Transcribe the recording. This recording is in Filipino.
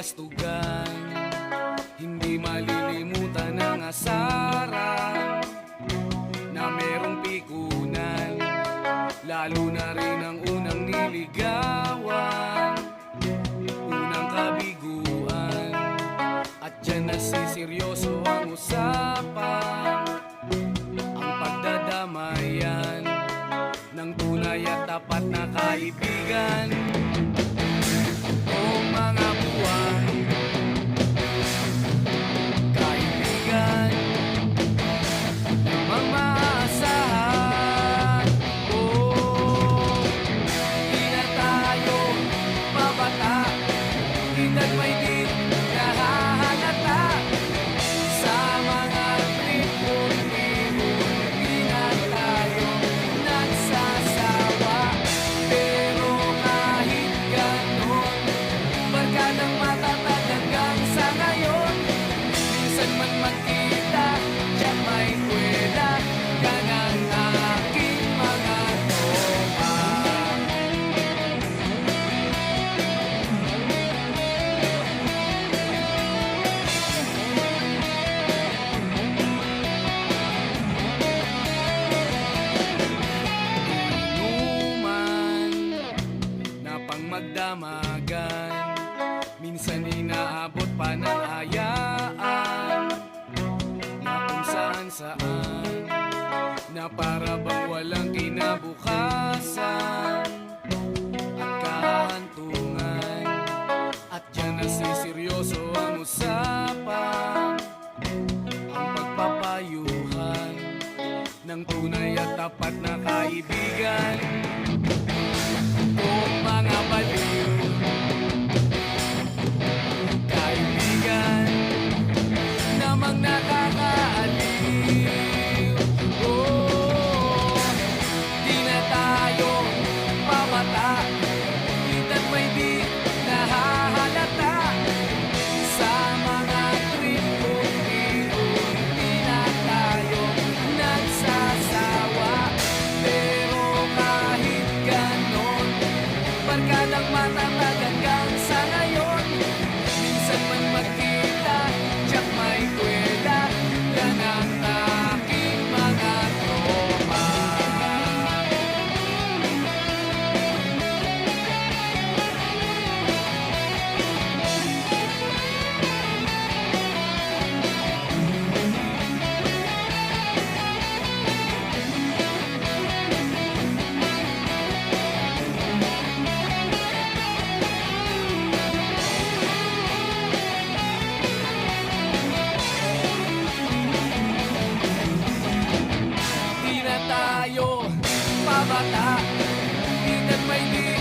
kastugan, hindi malilimutan ang asaran na merong pikunan, lalo na rin ang unang niligawan, unang kabiguan. At dyan nasiseryoso ang usapan, ang pagdadamayan ng tunay at tapat na kaibigan. O mga buwan, kaibigan, namang maasahan. Oh, di na tayo mabata, edad may di nahahalata. Sa mga tripon-tripon, di na tayo nagsasawa. Pero kahit ganon, barkadang matatag hanggang sa ngayon. Minsan man magkita, tiyak may kwela, yan ang aking mga tropa. Inuman na pang magdamagan, minsan inaabot pa ng ayaan, na kung saan-saan, na para bang walang kinabukasan at kahantungan. At dyan nasiseryoso ang usapan, ang pagpapayuhan ng tunay at tapat na kaibigan. Kung mga baliw, kaibigan, namang nakakaaliw. Oh, di na tayo pamata, edad may di nahahalata. Sa mga tripon-tripon, di na tayo nagsasawa. Pero kahit ganon, barkadang matatag hanggang sa ngayon. Minsan man magkita, tiyak may kwela, yan ang aking mga tropa. Di na tayo pabata, edad may di